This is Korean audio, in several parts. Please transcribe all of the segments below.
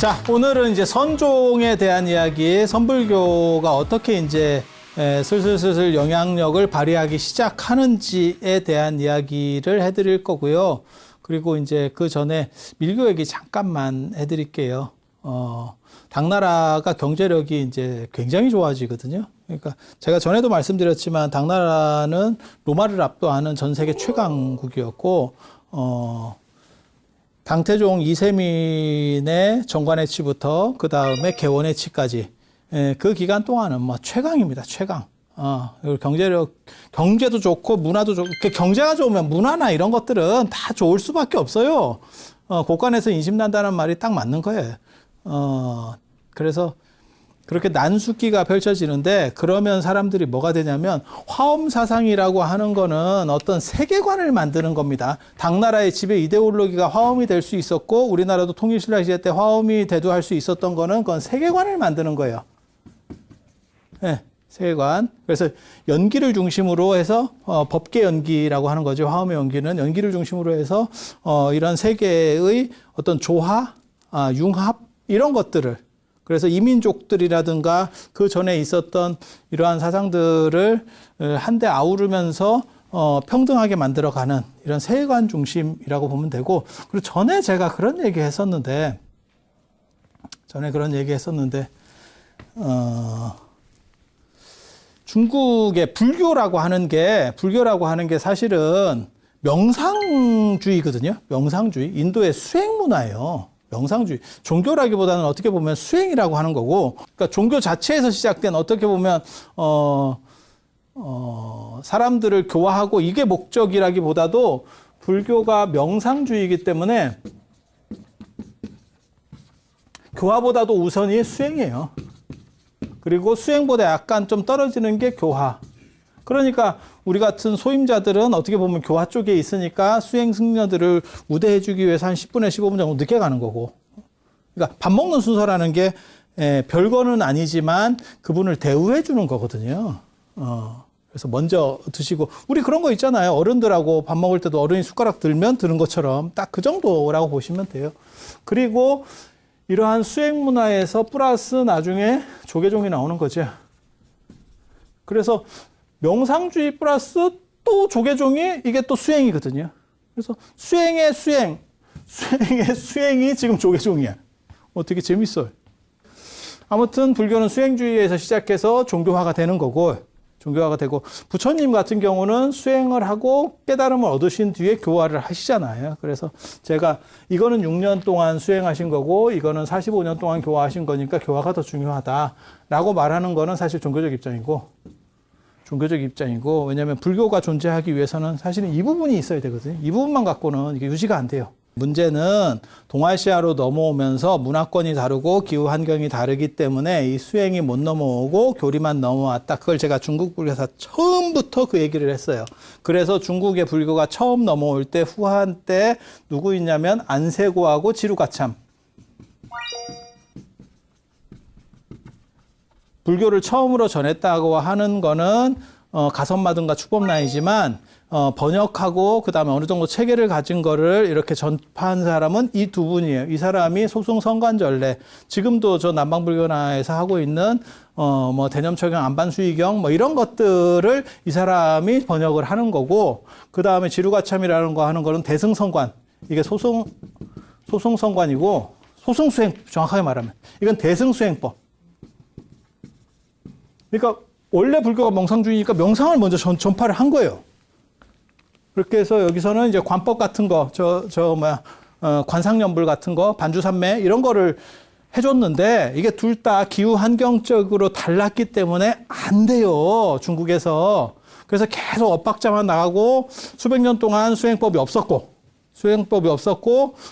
자, 오늘은 이제 선종에 대한 이야기, 선불교가 어떻게 이제 슬슬 영향력을 발휘하기 시작하는지에 대한 이야기를 해드릴 거고요. 그리고 이제 그 전에 밀교 얘기 잠깐만 해드릴게요. 당나라가 경제력이 이제 굉장히 좋아지거든요. 그러니까 제가 전에도 말씀드렸지만 당나라는 로마를 압도하는 전 세계 최강국이었고, 당태종 이세민의 정관해치부터 그 다음에 개원해치까지 그 기간 동안은 뭐 최강입니다. 최강. 그리고 경제도 좋고 문화도 좋고, 경제가 좋으면 문화나 이런 것들은 다 좋을 수밖에 없어요. 곳간에서 인심난다는 말이 딱 맞는 거예요. 그래서 그렇게 난숙기가 펼쳐지는데, 그러면 사람들이 뭐가 되냐면 화엄사상이라고 하는 거는 어떤 세계관을 만드는 겁니다. 당나라의 지배 이데올로기가 화엄이 될 수 있었고, 우리나라도 통일신라 시대 때 화엄이 대두할 수 있었던 거는 그건 세계관을 만드는 거예요. 네, 세계관. 그래서 연기를 중심으로 해서 법계 연기라고 하는 거죠. 화엄의 연기는 연기를 중심으로 해서 이런 세계의 어떤 조화, 융합 이런 것들을, 그래서 이민족들이라든가 그 전에 있었던 이러한 사상들을 한데 아우르면서 평등하게 만들어가는 이런 세계관 중심이라고 보면 되고, 그리고 전에 제가 그런 얘기 했었는데, 중국의 불교라고 하는 게 사실은 명상주의거든요. 명상주의. 인도의 수행 문화예요. 명상주의. 종교라기보다는 어떻게 보면 수행이라고 하는 거고, 그러니까 종교 자체에서 시작된, 어떻게 보면 사람들을 교화하고 이게 목적이라기보다도 불교가 명상주의이기 때문에 교화보다도 우선이 수행이에요. 그리고 수행보다 약간 좀 떨어지는 게 교화. 그러니까 우리 같은 소임자들은 어떻게 보면 교화 쪽에 있으니까 수행 승려들을 우대해주기 위해서 한 10분에 15분 정도 늦게 가는 거고. 그러니까 밥 먹는 순서라는 게 별거는 아니지만 그분을 대우해주는 거거든요. 그래서 먼저 드시고, 우리 그런 거 있잖아요. 어른들하고 밥 먹을 때도 어른이 숟가락 들면 드는 것처럼 딱 그 정도라고 보시면 돼요. 그리고 이러한 수행 문화에서 플러스 나중에 조계종이 나오는 거죠. 그래서 명상주의 플러스 또 조계종이 이게 또 수행이거든요. 그래서 수행의 수행이 지금 조계종이야. 되게 재밌어요. 아무튼 불교는 수행주의에서 시작해서 종교화가 되는 거고, 종교화가 되고, 부처님 같은 경우는 수행을 하고 깨달음을 얻으신 뒤에 교화를 하시잖아요. 그래서 제가 이거는 6년 동안 수행하신 거고 이거는 45년 동안 교화하신 거니까 교화가 더 중요하다라고 말하는 거는 사실 종교적 입장이고, 왜냐하면 불교가 존재하기 위해서는 사실은 이 부분이 있어야 되거든요. 이 부분만 갖고는 이게 유지가 안 돼요. 문제는 동아시아로 넘어오면서 문화권이 다르고 기후 환경이 다르기 때문에 이 수행이 못 넘어오고 교리만 넘어왔다. 그걸 제가 중국 불교사 처음부터 그 얘기를 했어요. 그래서 중국의 불교가 처음 넘어올 때 후한 때 누구 있냐면 안세고하고 지루가참. 불교를 처음으로 전했다고 하는 거는 가선마등과 축법라이지만 번역하고 그 다음에 어느 정도 체계를 가진 거를 이렇게 전파한 사람은 이 두 분이에요. 이 사람이 소승성관전례, 지금도 저 남방불교나에서 하고 있는 뭐 대념철경, 안반수의경 뭐 이런 것들을 이 사람이 번역을 하는 거고, 그 다음에 지루가참이라는 거 하는 거는 대승성관, 이게 소승성관이고, 소승수행, 정확하게 말하면 이건 대승수행법. 그러니까 원래 불교가 명상주의니까 명상을 먼저 전파를 한 거예요. 그렇게 해서 여기서는 이제 관법 같은 거, 관상연불 같은 거, 반주산매 이런 거를 해줬는데, 이게 둘 다 기후 환경적으로 달랐기 때문에 안 돼요, 중국에서. 그래서 계속 엇박자만 나가고 수백 년 동안 수행법이 없었고,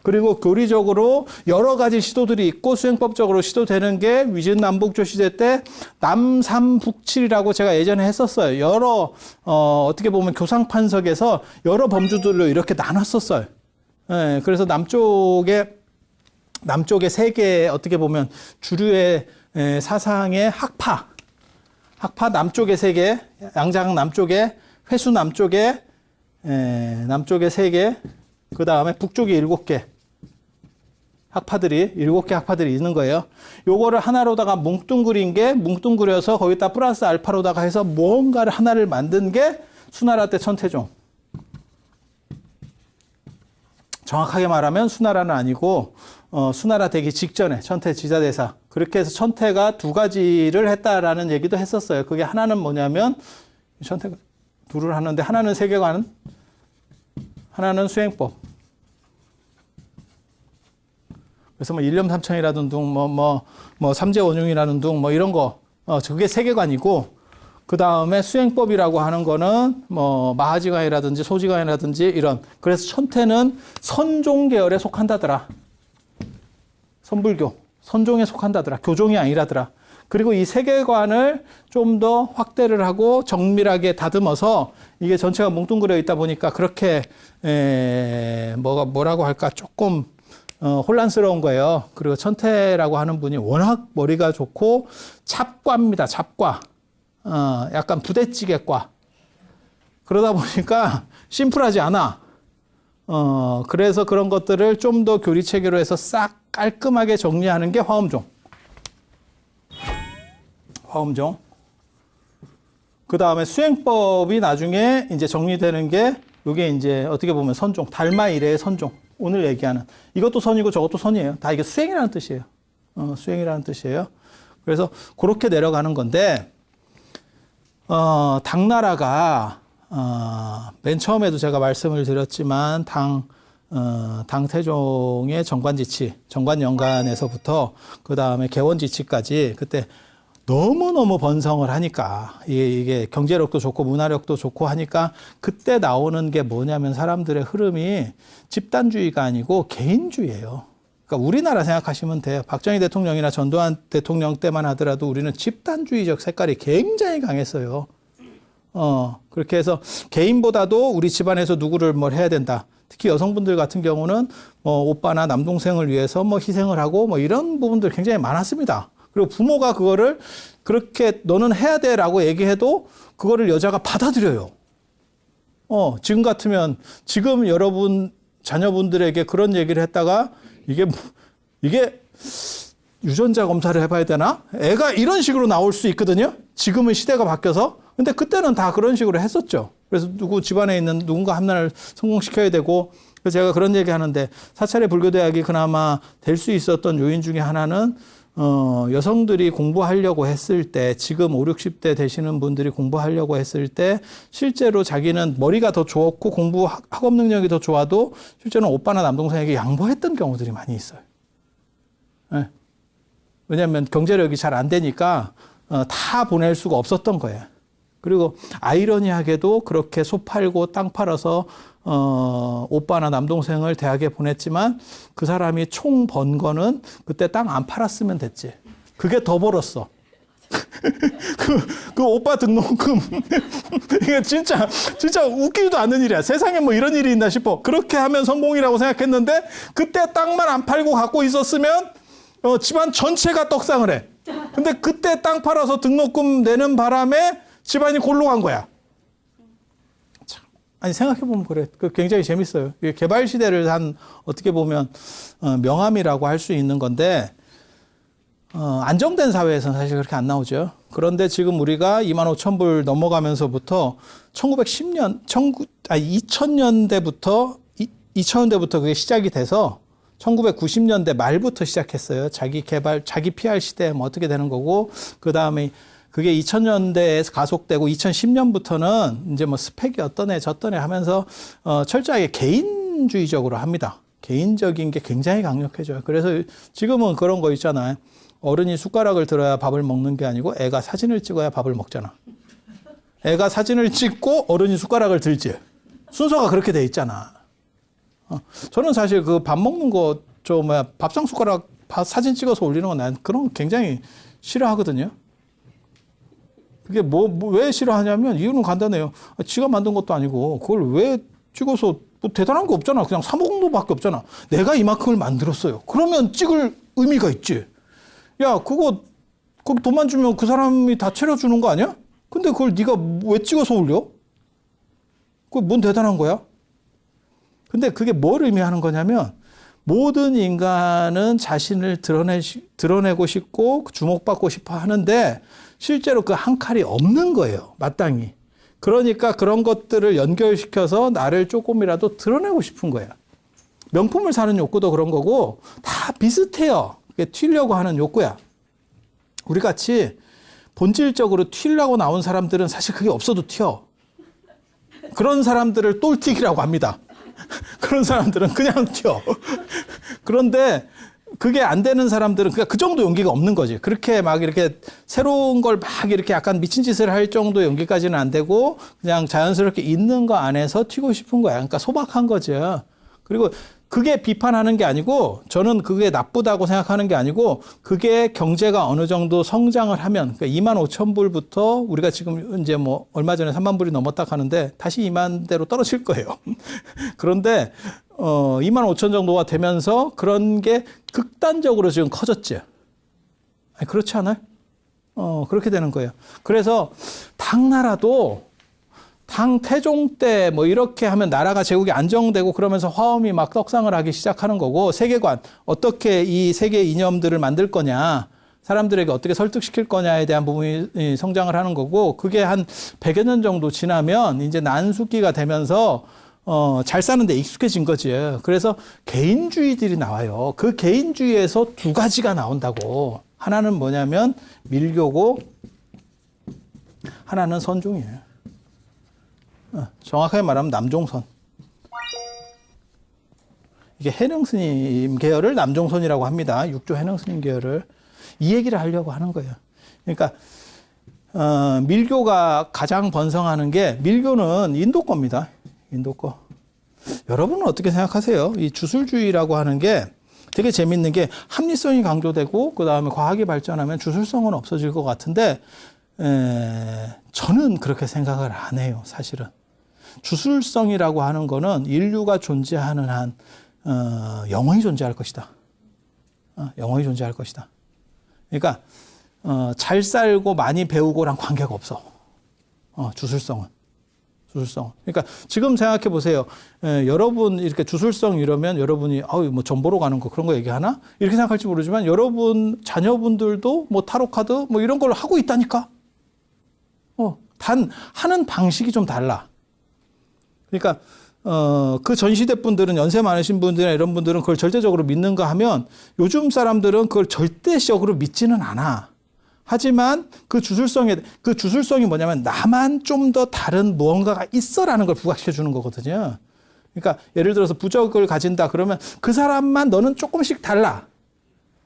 그리고 교리적으로 여러 가지 시도들이 있고, 수행법적으로 시도되는 게 위진남북조 시대 때 남삼북칠이라고 제가 예전에 했었어요. 여러 어떻게 보면 교상판석에서 여러 범주들로 이렇게 나눴었어요. 예, 그래서 남쪽에 세 개, 어떻게 보면 주류의 사상의 학파 남쪽에 세 개, 양장 남쪽에, 회수 남쪽에 세 개, 그 다음에 북쪽에 7개 학파들이 7개 학파들이 있는 거예요. 요거를 하나로다가 뭉뚱그려서 거기다 플러스 알파로다가 해서 뭔가를 하나를 만든 게 수나라 때 천태종. 정확하게 말하면 수나라는 아니고 수나라 되기 직전에 천태 지자대사. 그렇게 해서 천태가 2가지를 했다라는 얘기도 했었어요. 그게 하나는 뭐냐면 천태가 둘을 하는데 하나는 세계관, 하나는 수행법. 그래서 뭐 일념삼천이라는 둥, 삼재원흉이라는 둥, 이런 거, 그게 세계관이고, 그 다음에 수행법이라고 하는 거는 마하지간이라든지 소지간이라든지 이런. 그래서 천태는 선종 계열에 속한다더라. 선불교, 선종에 속한다더라. 교종이 아니라더라. 그리고 이 세계관을 좀 더 확대를 하고 정밀하게 다듬어서 이게 전체가 뭉뚱그려 있다 보니까 그렇게 뭐라고 할까 조금 혼란스러운 거예요. 그리고 천태라고 하는 분이 워낙 머리가 좋고 잡과입니다. 잡과. 약간 부대찌개과. 그러다 보니까 심플하지 않아. 그래서 그런 것들을 좀 더 교리체계로 해서 싹 깔끔하게 정리하는 게 화엄종. 화엄종. 그 다음에 수행법이 나중에 이제 정리되는 게 이게 이제 어떻게 보면 선종. 달마 이래의 선종. 오늘 얘기하는 이것도 선이고 저것도 선이에요. 다 이게 수행이라는 뜻이에요. 수행이라는 뜻이에요. 그래서 그렇게 내려가는 건데 당나라가 맨 처음에도 제가 말씀을 드렸지만 당태종의 정관지치, 정관연간에서부터 그 다음에 개원지치까지 그때 너무너무 번성을 하니까 이게 경제력도 좋고 문화력도 좋고 하니까 그때 나오는 게 뭐냐면 사람들의 흐름이 집단주의가 아니고 개인주의예요. 그러니까 우리나라 생각하시면 돼요. 박정희 대통령이나 전두환 대통령 때만 하더라도 우리는 집단주의적 색깔이 굉장히 강했어요. 그렇게 해서 개인보다도 우리 집안에서 누구를 뭘 해야 된다. 특히 여성분들 같은 경우는 오빠나 남동생을 위해서 희생을 하고 이런 부분들 굉장히 많았습니다. 그리고 부모가 그거를 그렇게 너는 해야 돼라고 얘기해도 그거를 여자가 받아들여요. 지금 같으면 지금 여러분 자녀분들에게 그런 얘기를 했다가 이게 유전자 검사를 해봐야 되나? 애가 이런 식으로 나올 수 있거든요. 지금은 시대가 바뀌어서. 근데 그때는 다 그런 식으로 했었죠. 그래서 집안에 있는 누군가 한 명을 성공시켜야 되고. 그래서 제가 그런 얘기 하는데 사찰의 불교대학이 그나마 될 수 있었던 요인 중에 하나는 여성들이 공부하려고 했을 때 지금 5, 60대 되시는 분들이 공부하려고 했을 때 실제로 자기는 머리가 더 좋았고 공부 학업 능력이 더 좋아도 실제로는 오빠나 남동생에게 양보했던 경우들이 많이 있어요. 네. 왜냐하면 경제력이 잘 안 되니까 다 보낼 수가 없었던 거예요. 그리고 아이러니하게도 그렇게 소 팔고 땅 팔아서 오빠나 남동생을 대학에 보냈지만 그 사람이 총 번 거는 그때 땅 안 팔았으면 됐지. 그게 더 벌었어. 그 오빠 등록금. 이게 진짜 웃기지도 않는 일이야. 세상에 이런 일이 있나 싶어. 그렇게 하면 성공이라고 생각했는데 그때 땅만 안 팔고 갖고 있었으면 집안 전체가 떡상을 해. 근데 그때 땅 팔아서 등록금 내는 바람에 집안이 골로 간 거야. 아니 생각해보면 그래. 굉장히 재밌어요. 개발 시대를 어떻게 보면 명암이라고 할 수 있는 건데 안정된 사회에서는 사실 그렇게 안 나오죠. 그런데 지금 우리가 25,000불 넘어가면서부터 2000년대부터 그게 시작이 돼서 1990년대 말부터 시작했어요. 자기 PR 시대 어떻게 되는 거고 그 다음에 그게 2000년대에 가속되고 2010년부터는 이제 스펙이 어떠네 저떠네 하면서 철저하게 개인주의적으로 합니다. 개인적인 게 굉장히 강력해져요. 그래서 지금은 그런 거 있잖아요. 어른이 숟가락을 들어야 밥을 먹는 게 아니고 애가 사진을 찍어야 밥을 먹잖아. 애가 사진을 찍고 어른이 숟가락을 들지. 순서가 그렇게 돼 있잖아. 저는 사실 그 밥 먹는 거 밥상 숟가락 사진 찍어서 올리는 건 난 그런 거 굉장히 싫어하거든요. 그게 왜 싫어하냐면 이유는 간단해요. 지가 만든 것도 아니고 그걸 왜 찍어서 대단한 거 없잖아. 그냥 사 먹는 거밖에 없잖아. 내가 이만큼을 만들었어요. 그러면 찍을 의미가 있지. 야, 그거 돈만 주면 그 사람이 다 차려주는 거 아니야? 근데 그걸 네가 왜 찍어서 올려? 그게 뭔 대단한 거야? 근데 그게 뭘 의미하는 거냐면 모든 인간은 자신을 드러내고 싶고 주목받고 싶어 하는데 실제로 그 한 칼이 없는 거예요. 마땅히. 그러니까 그런 것들을 연결시켜서 나를 조금이라도 드러내고 싶은 거야. 명품을 사는 욕구도 그런 거고 다 비슷해요. 그게 튀려고 하는 욕구야. 우리 같이 본질적으로 튀려고 나온 사람들은 사실 그게 없어도 튀어. 그런 사람들을 똘튀기라고 합니다. 그런 사람들은 그냥 튀어. 그런데 그게 안 되는 사람들은 그러니까 그 정도 용기가 없는 거지. 그렇게 막 이렇게 새로운 걸 막 이렇게 약간 미친 짓을 할 정도 용기까지는 안 되고 그냥 자연스럽게 있는 거 안에서 튀고 싶은 거야. 그러니까 소박한 거죠. 그리고 그게 비판하는 게 아니고 저는 그게 나쁘다고 생각하는 게 아니고 그게 경제가 어느 정도 성장을 하면 그러니까 2만 5천 불부터 우리가 지금 이제 뭐 얼마 전에 3만 불이 넘었다 하는데 다시 2만 대로 떨어질 거예요. 그런데 2만 5천 정도가 되면서 그런 게 극단적으로 지금 커졌지. 아니, 그렇지 않아요? 그렇게 되는 거예요. 그래서 당나라도 당 태종 때 뭐 이렇게 하면 나라가 제국이 안정되고 그러면서 화엄이 막 떡상을 하기 시작하는 거고 세계관, 어떻게 이 세계 이념들을 만들 거냐, 사람들에게 어떻게 설득시킬 거냐에 대한 부분이 성장을 하는 거고 그게 한 100여 년 정도 지나면 이제 난숙기가 되면서 잘 사는데 익숙해진 거지. 그래서 개인주의들이 나와요. 그 개인주의에서 두 가지가 나온다고. 하나는 뭐냐면 밀교고 하나는 선종이에요. 정확하게 말하면 남종선. 이게 해능스님 계열을 남종선이라고 합니다. 육조 해능스님 계열을. 이 얘기를 하려고 하는 거예요. 그러니까 밀교가 가장 번성하는 게 밀교는 인도 겁니다. 인도 거. 여러분은 어떻게 생각하세요? 이 주술주의라고 하는 게 되게 재밌는 게 합리성이 강조되고 그다음에 과학이 발전하면 주술성은 없어질 것 같은데 저는 그렇게 생각을 안 해요. 사실은. 주술성이라고 하는 거는 인류가 존재하는 한 영원히 존재할 것이다. 영원히 존재할 것이다. 그러니까 잘 살고 많이 배우고랑 관계가 없어. 주술성은. 주술성. 그러니까 지금 생각해 보세요. 여러분 이렇게 주술성 이러면 여러분이 뭐 점 보러 가는 거 그런 거 얘기하나? 이렇게 생각할지 모르지만 여러분 자녀분들도 뭐 타로 카드 뭐 이런 걸 하고 있다니까. 단 하는 방식이 좀 달라. 그러니까 그 전 시대 분들은 연세 많으신 분들이나 이런 분들은 그걸 절대적으로 믿는가 하면 요즘 사람들은 그걸 절대적으로 믿지는 않아. 하지만 그 주술성이 뭐냐면 나만 좀 더 다른 무언가가 있어라는 걸 부각시켜 주는 거거든요. 그러니까 예를 들어서 부적을 가진다 그러면 그 사람만 너는 조금씩 달라.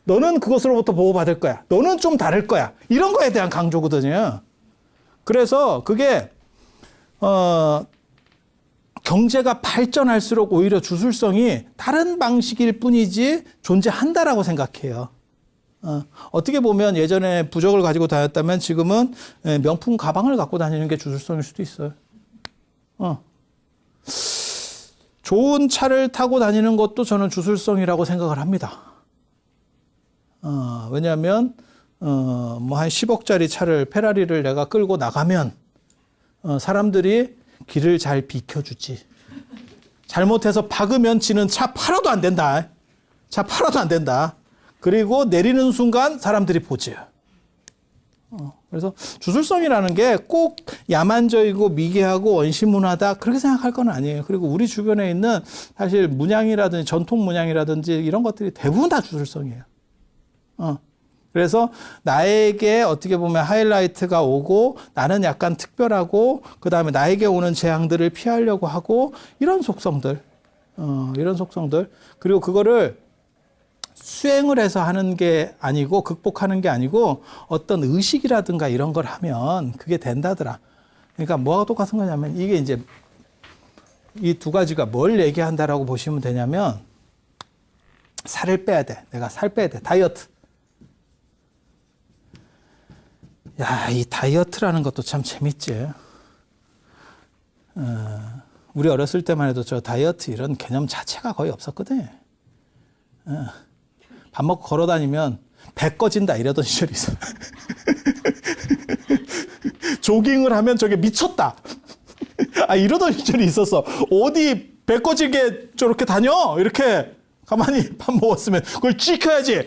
너는 그것으로부터 보호받을 거야. 너는 좀 다를 거야. 이런 거에 대한 강조거든요. 그래서 그게 경제가 발전할수록 오히려 주술성이 다른 방식일 뿐이지 존재한다라고 생각해요. 어떻게 보면 예전에 부적을 가지고 다녔다면 지금은 명품 가방을 갖고 다니는 게 주술성일 수도 있어요. 좋은 차를 타고 다니는 것도 저는 주술성이라고 생각을 합니다. 왜냐하면 뭐 한 10억짜리 차를 페라리를 내가 끌고 나가면 사람들이 길을 잘 비켜주지. 잘못해서 박으면 지는 차 팔아도 안 된다. 차 팔아도 안 된다. 그리고 내리는 순간 사람들이 보지. 그래서 주술성이라는 게 꼭 야만적이고 미개하고 원시문화다 그렇게 생각할 건 아니에요. 그리고 우리 주변에 있는 사실 문양이라든지 전통 문양이라든지 이런 것들이 대부분 다 주술성이에요. 그래서 나에게 어떻게 보면 하이라이트가 오고 나는 약간 특별하고 그다음에 나에게 오는 재앙들을 피하려고 하고 이런 속성들. 그리고 그거를 수행을 해서 하는 게 아니고 극복하는 게 아니고 어떤 의식이라든가 이런 걸 하면 그게 된다더라. 그러니까 뭐가 똑같은 거냐면 이게 이제 이 두 가지가 뭘 얘기한다라고 보시면 되냐면 살을 빼야 돼. 내가 살 빼야 돼. 다이어트. 야, 이 다이어트라는 것도 참 재밌지. 우리 어렸을 때만 해도 저 다이어트 이런 개념 자체가 거의 없었거든. 밥 먹고 걸어 다니면 배 꺼진다 이러던 시절이 있어. 조깅을 하면 저게 미쳤다. 이러던 시절이 있었어. 어디 배 꺼지게 저렇게 다녀? 이렇게 가만히 밥 먹었으면 그걸 지켜야지.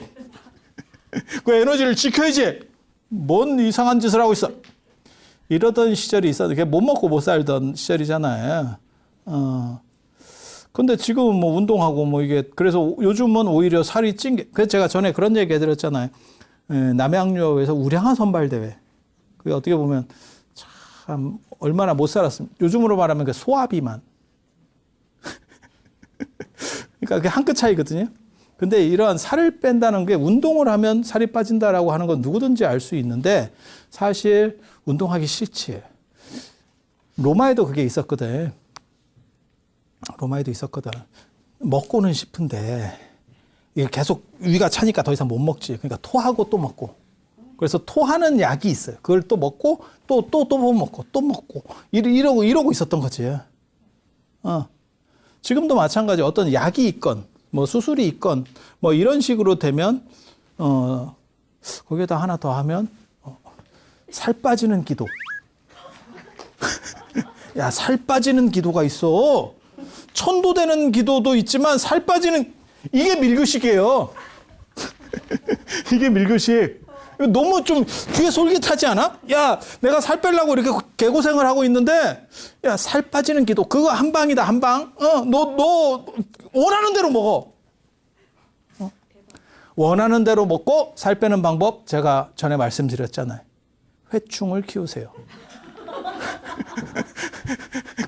그 에너지를 지켜야지. 뭔 이상한 짓을 하고 있어. 이러던 시절이 있었는데 못 먹고 못 살던 시절이잖아요. 근데 지금은 뭐 운동하고 뭐 이게 그래서 요즘은 오히려 살이 찐 게, 그래서 제가 전에 그런 얘기 해드렸잖아요. 남양유업에서 우량한 선발대회. 그게 어떻게 보면 참 얼마나 못 살았으면, 요즘으로 말하면 그 소화비만. 그러니까 그게 한 끗 차이거든요. 근데 이러한 살을 뺀다는 게 운동을 하면 살이 빠진다라고 하는 건 누구든지 알 수 있는데 사실 운동하기 싫지. 로마에도 그게 있었거든. 먹고는 싶은데 이게 계속 위가 차니까 더 이상 못 먹지. 그러니까 토하고 또 먹고. 그래서 토하는 약이 있어요. 그걸 또 먹고 또 먹고 또 먹고 이러고 있었던 거지. 지금도 마찬가지. 어떤 약이 있건 뭐 수술이 있건 뭐 이런 식으로 되면 거기에다 하나 더 하면 살 빠지는 기도. 야, 살 빠지는 기도가 있어. 천도되는 기도도 있지만 살 빠지는, 이게 밀교식이에요. 이게 밀교식. 너무 좀 귀에 솔깃하지 않아? 야, 내가 살 빼려고 이렇게 개고생을 하고 있는데, 야, 살 빠지는 기도. 그거 한 방이다, 한 방. 너 원하는 대로 먹어. 원하는 대로 먹고 살 빼는 방법 제가 전에 말씀드렸잖아요. 회충을 키우세요.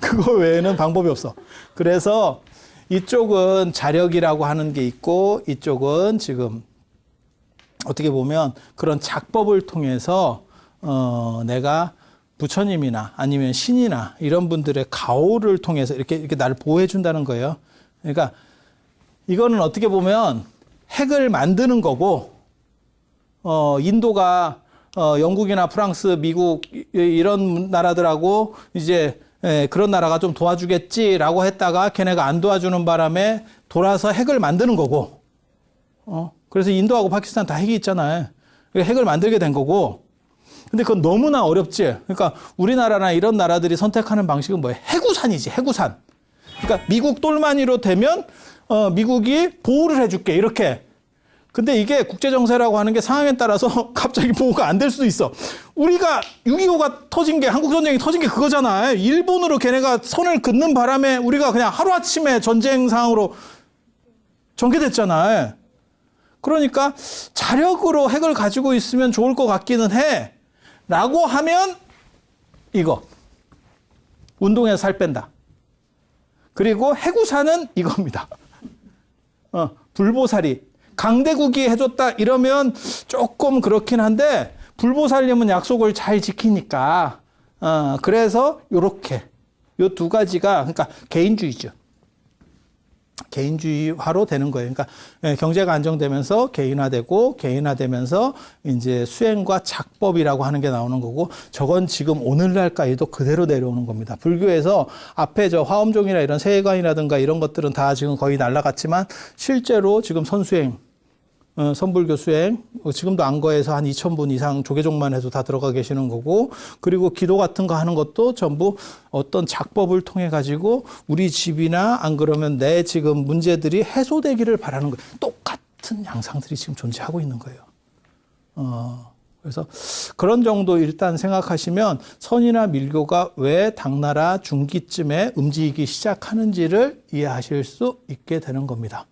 그거 외에는 방법이 없어. 그래서 이쪽은 자력이라고 하는 게 있고 이쪽은 지금 어떻게 보면 그런 작법을 통해서 내가 부처님이나 아니면 신이나 이런 분들의 가호를 통해서 이렇게 나를 보호해 준다는 거예요. 그러니까 이거는 어떻게 보면 핵을 만드는 거고 인도가 영국이나 프랑스, 미국 이런 나라들하고 이제 그런 나라가 좀 도와주겠지라고 했다가 걔네가 안 도와주는 바람에 돌아서 핵을 만드는 거고 그래서 인도하고 파키스탄 다 핵이 있잖아요. 핵을 만들게 된 거고 근데 그건 너무나 어렵지. 그러니까 우리나라나 이런 나라들이 선택하는 방식은 뭐예요? 해구산이지, 해구산. 그러니까 미국 똘마니로 되면 미국이 보호를 해줄게 이렇게. 근데 이게 국제정세라고 하는 게 상황에 따라서 갑자기 보호가 안 될 수도 있어. 우리가 6.25가 터진 게, 한국전쟁이 터진 게 그거잖아요. 일본으로 걔네가 선을 긋는 바람에 우리가 그냥 하루아침에 전쟁 상황으로 전개됐잖아요. 그러니까 자력으로 핵을 가지고 있으면 좋을 것 같기는 해. 라고 하면 이거. 운동해서 살 뺀다. 그리고 해구사는 이겁니다. 불보살이. 강대국이 해줬다 이러면 조금 그렇긴 한데 불보살님은 약속을 잘 지키니까 그래서 요렇게 요 두 가지가 그러니까 개인주의죠. 개인주의화로 되는 거예요. 그러니까 경제가 안정되면서 개인화되면서 이제 수행과 작법이라고 하는 게 나오는 거고 저건 지금 오늘날까지도 그대로 내려오는 겁니다. 불교에서 앞에 저 화엄종이나 이런 세계관이라든가 이런 것들은 다 지금 거의 날아갔지만 실제로 지금 선수행 선불교 수행, 지금도 안거에서 한 2,000분 이상 조계종만 해도 다 들어가 계시는 거고, 그리고 기도 같은 거 하는 것도 전부 어떤 작법을 통해 가지고 우리 집이나 안 그러면 내 지금 문제들이 해소되기를 바라는 거예요. 똑같은 양상들이 지금 존재하고 있는 거예요. 그래서 그런 정도 일단 생각하시면 선이나 밀교가 왜 당나라 중기쯤에 움직이기 시작하는지를 이해하실 수 있게 되는 겁니다.